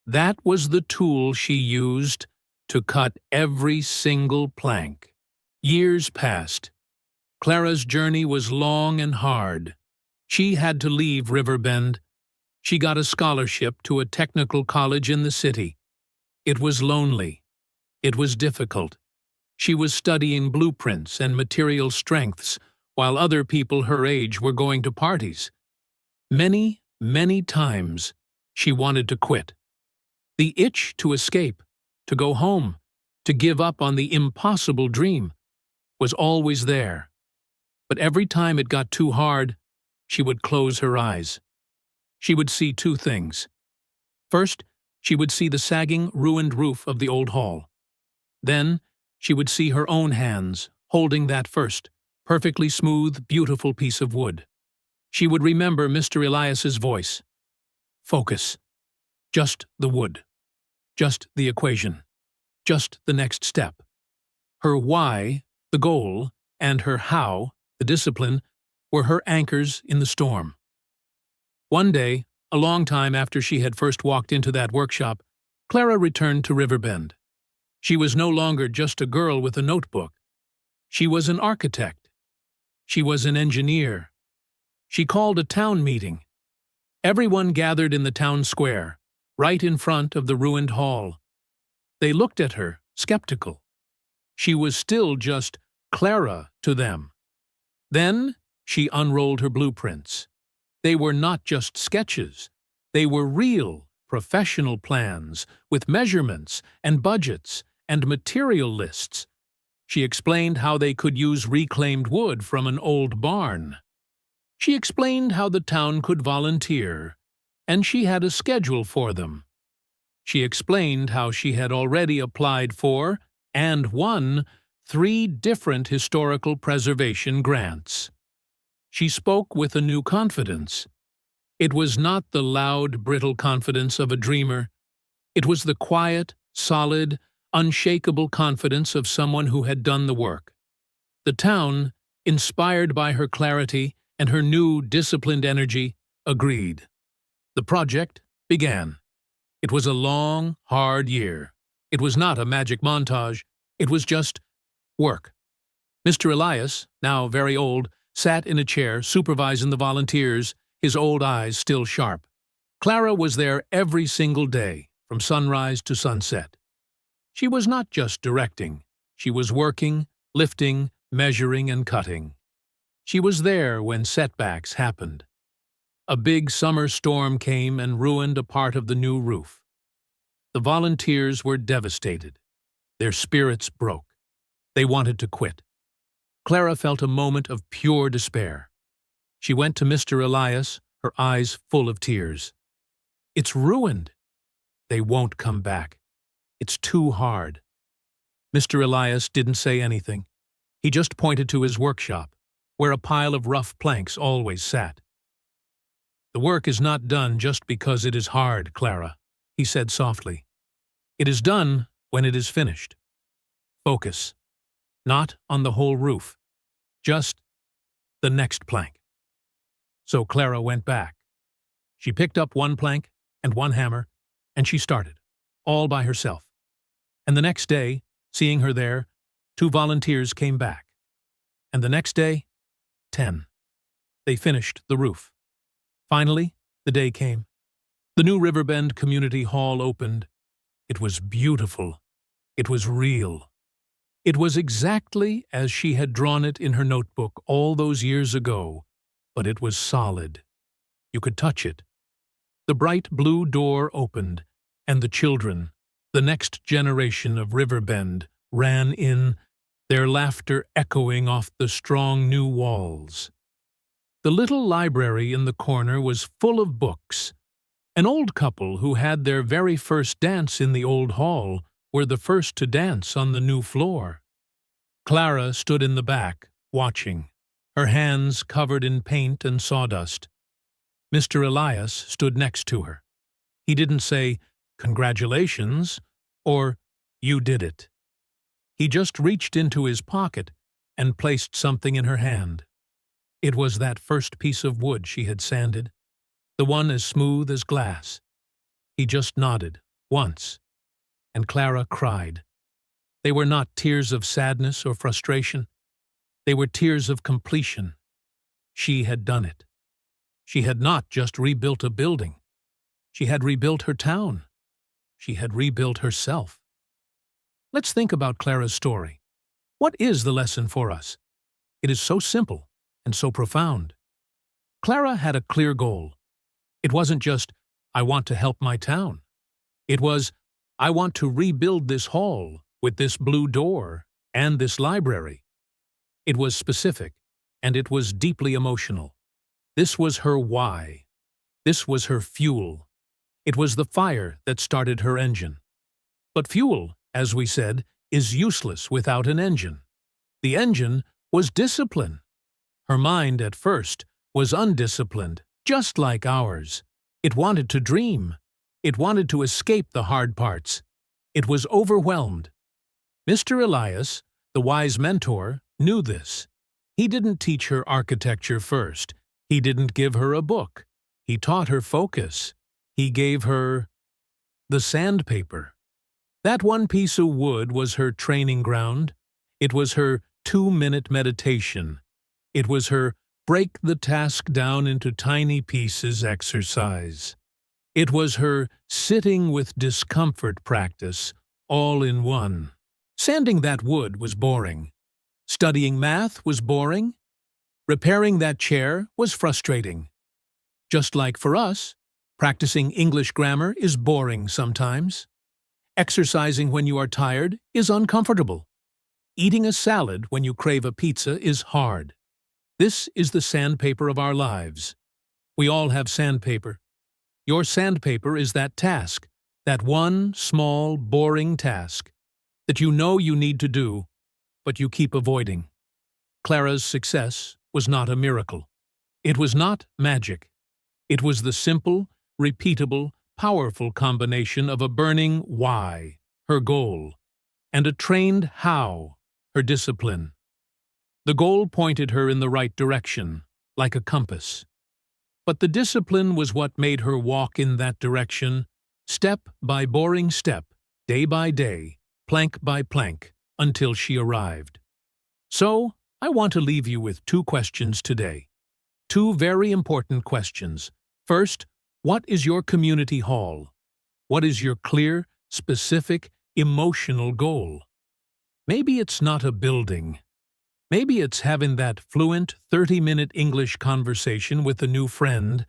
that was the tool she used to cut every single plank. Years passed. Clara's journey was long and hard. She had to leave Riverbend. She got a scholarship to a technical college in the city. It was lonely. It was difficult. She was studying blueprints and material strengths while other people her age were going to parties. Many, many times she wanted to quit. The itch to escape, to go home, to give up on the impossible dream was always there. But every time it got too hard, she would close her eyes. She would see two things. First, she would see the sagging, ruined roof of the old hall. Then, she would see her own hands holding that first, perfectly smooth, beautiful piece of wood. She would remember Mr. Elias's voice. Focus. Just the wood. Just the equation. Just the next step. Her why, the goal, and her how, the discipline, were her anchors in the storm. One day, a long time after she had first walked into that workshop, Clara returned to Riverbend. She was no longer just a girl with a notebook. She was an architect. She was an engineer. She called a town meeting. Everyone gathered in the town square, right in front of the ruined hall. They looked at her, skeptical. She was still just Clara to them. Then she unrolled her blueprints. They were not just sketches. They were real, professional plans with measurements and budgets and material lists. She explained how they could use reclaimed wood from an old barn. She explained how the town could volunteer, and she had a schedule for them. She explained how she had already applied for and won 3 different historical preservation grants. She spoke with a new confidence. It was not the loud, brittle confidence of a dreamer. It was the quiet, solid, unshakable confidence of someone who had done the work. The town, inspired by her clarity and her new, disciplined energy, agreed. The project began. It was a long, hard year. It was not a magic montage. It was just work. Mr. Elias, now very old, sat in a chair supervising the volunteers, his old eyes still sharp. Clara was there every single day, from sunrise to sunset. She was not just directing. She was working, lifting, measuring, and cutting. She was there when setbacks happened. A big summer storm came and ruined a part of the new roof. The volunteers were devastated. Their spirits broke. They wanted to quit. Clara felt a moment of pure despair. She went to Mr. Elias, her eyes full of tears. "It's ruined. They won't come back. It's too hard." Mr. Elias didn't say anything. He just pointed to his workshop, where a pile of rough planks always sat. "The work is not done just because it is hard, Clara," he said softly. "It is done when it is finished. Focus. Not on the whole roof. Just the next plank." So Clara went back. She picked up 1 plank and 1 hammer, and she started, all by herself. And the next day, seeing her there, 2 volunteers came back. And the next day, 10. They finished the roof. Finally, the day came. The new Riverbend Community Hall opened. It was beautiful. It was real. It was exactly as she had drawn it in her notebook all those years ago, but it was solid. You could touch it. The bright blue door opened, and the children, the next generation of Riverbend, ran in, their laughter echoing off the strong new walls. The little library in the corner was full of books. An old couple who had their very first dance in the old hall were the first to dance on the new floor. Clara stood in the back, watching, her hands covered in paint and sawdust. Mr. Elias stood next to her. He didn't say, "Congratulations," or "You did it." He just reached into his pocket and placed something in her hand. It was that first piece of wood she had sanded, the one as smooth as glass. He just nodded, once, and Clara cried. They were not tears of sadness or frustration. They were tears of completion. She had done it. She had not just rebuilt a building. She had rebuilt her town. She had rebuilt herself. Let's think about Clara's story. What is the lesson for us? It is so simple and so profound. Clara had a clear goal. It wasn't just, "I want to help my town." It was, "I want to rebuild this hall with this blue door and this library." It was specific, and it was deeply emotional. This was her why. This was her fuel. It was the fire that started her engine. But fuel, as we said, is useless without an engine. The engine was discipline. Her mind, at first, was undisciplined, just like ours. It wanted to dream. It wanted to escape the hard parts. It was overwhelmed. Mr. Elias, the wise mentor, knew this. He didn't teach her architecture first. He didn't give her a book. He taught her focus. He gave her the sandpaper. That one piece of wood was her training ground. It was her 2-minute meditation. It was her break the task down into tiny pieces exercise. It was her sitting with discomfort practice, all in one. Sanding that wood was boring. Studying math was boring. Repairing that chair was frustrating. Just like for us, Practicing English grammar is boring sometimes. Exercising when you are tired is uncomfortable. Eating a salad when you crave a pizza is hard. This is the sandpaper of our lives. We all have sandpaper. Your sandpaper is that task, that one small, boring task that you know you need to do, but you keep avoiding. Clara's success was not a miracle. It was not magic. It was the simple, repeatable, powerful combination of a burning why, her goal, and a trained how, her discipline. The goal pointed her in the right direction, like a compass. But the discipline was what made her walk in that direction, step by boring step, day by day, plank by plank, until she arrived. So, I want to leave you with two questions today. Two very important questions. First, what is your community hall? What is your clear, specific, emotional goal? Maybe it's not a building. Maybe it's having that fluent 30-minute English conversation with a new friend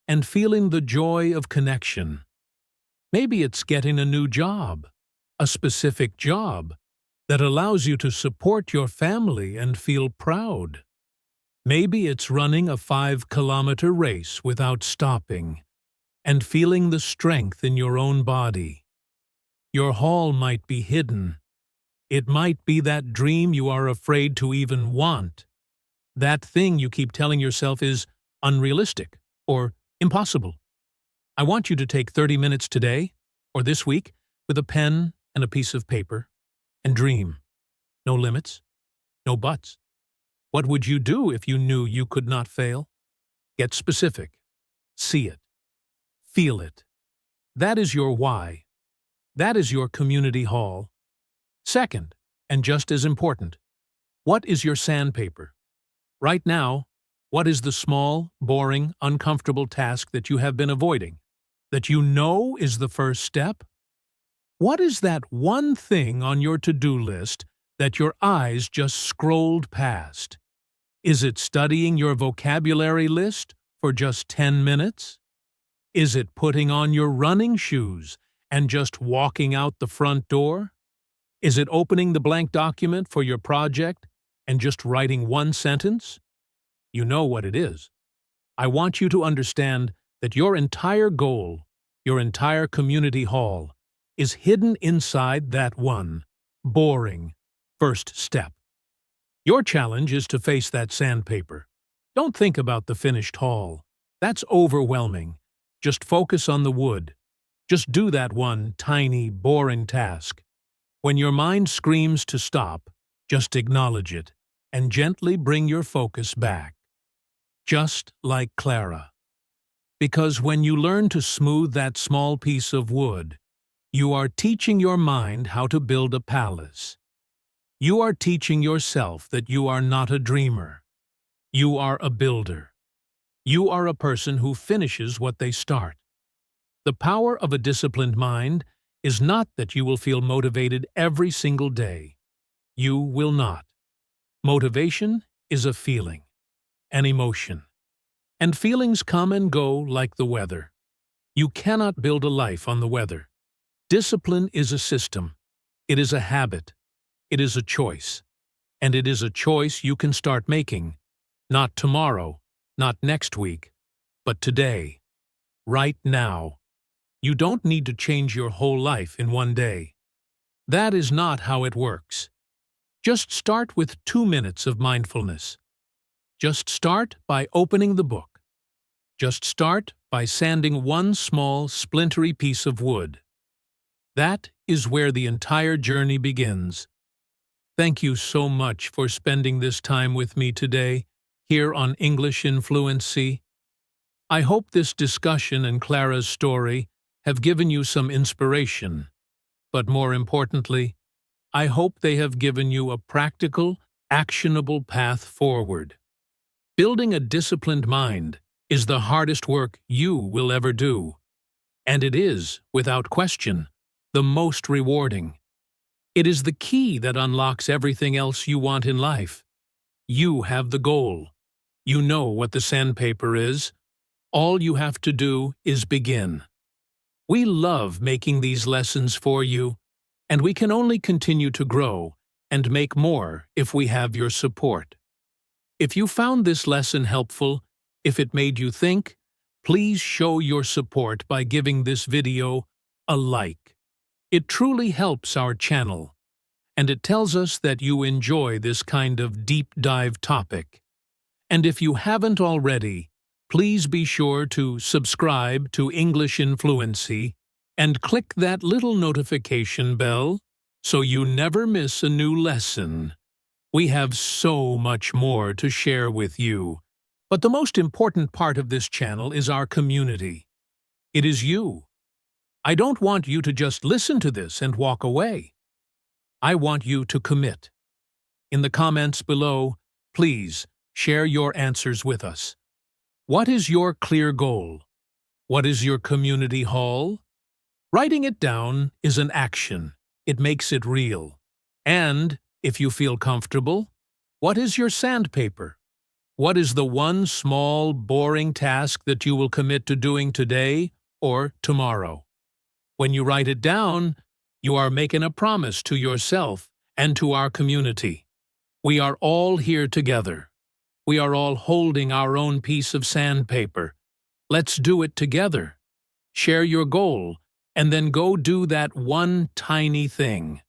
and feeling the joy of connection. Maybe it's getting a new job, a specific job that allows you to support your family and feel proud. Maybe it's running a 5-kilometer race without stopping and feeling the strength in your own body. Your hall might be hidden. It might be that dream you are afraid to even want. That thing you keep telling yourself is unrealistic or impossible. I want you to take 30 minutes today or this week with a pen and a piece of paper and dream. No limits, no buts. What would you do if you knew you could not fail? Get specific. See it. Feel it. That is your why. That is your community hall. Second, and just as important, what is your sandpaper? Right now, what is the small, boring, uncomfortable task that you have been avoiding, that you know is the first step? What is that one thing on your to-do list that your eyes just scrolled past? Is it studying your vocabulary list for just 10 minutes? Is it putting on your running shoes and just walking out the front door? Is it opening the blank document for your project and just writing one sentence? You know what it is. I want you to understand that your entire goal, your entire community hall, is hidden inside that one, boring, first step. Your challenge is to face that sandpaper. Don't think about the finished hall. That's overwhelming. Just focus on the wood. Just do that one tiny, boring task. When your mind screams to stop, just acknowledge it and gently bring your focus back. Just like Clara. Because when you learn to smooth that small piece of wood, you are teaching your mind how to build a palace. You are teaching yourself that you are not a dreamer. You are a builder. You are a person who finishes what they start. The power of a disciplined mind is not that you will feel motivated every single day. You will not. Motivation is a feeling, an emotion. And feelings come and go like the weather. You cannot build a life on the weather. Discipline is a system. It is a habit. It is a choice. And it is a choice you can start making. Not tomorrow, not next week, but today. Right now. You don't need to change your whole life in one day. That is not how it works. Just start with 2 minutes of mindfulness. Just start by opening the book. Just start by sanding one small, splintery piece of wood. That is where the entire journey begins. Thank you so much for spending this time with me today, here on English in Fluency. I hope this discussion and Clara's story have given you some inspiration, but more importantly, I hope they have given you a practical, actionable path forward. Building a disciplined mind is the hardest work you will ever do, and it is, without question, the most rewarding. It is the key that unlocks everything else you want in life. You have the goal. You know what the sandpaper is. All you have to do is begin. We love making these lessons for you, and we can only continue to grow and make more if we have your support. If you found this lesson helpful, if it made you think, please show your support by giving this video a like. It truly helps our channel, and it tells us that you enjoy this kind of deep dive topic. And if you haven't already, please be sure to subscribe to English in Fluency and click that little notification bell so you never miss a new lesson. We have so much more to share with you. But the most important part of this channel is our community. It is you. I don't want you to just listen to this and walk away. I want you to commit. In the comments below, please share your answers with us. What is your clear goal? What is your community haul? Writing it down is an action. It makes it real. And, if you feel comfortable, what is your sandpaper? What is the one small, boring task that you will commit to doing today or tomorrow? When you write it down, you are making a promise to yourself and to our community. We are all here together. We are all holding our own piece of sandpaper. Let's do it together. Share your goal, and then go do that one tiny thing.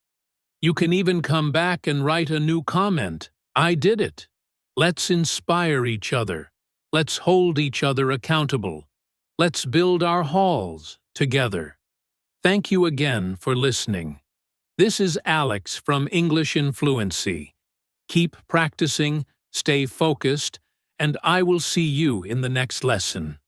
You can even come back and write a new comment. I did it. Let's inspire each other. Let's hold each other accountable. Let's build our halls together. Thank you again for listening. This is Alex from English in Fluency. Keep practicing, stay focused, and I will see you in the next lesson.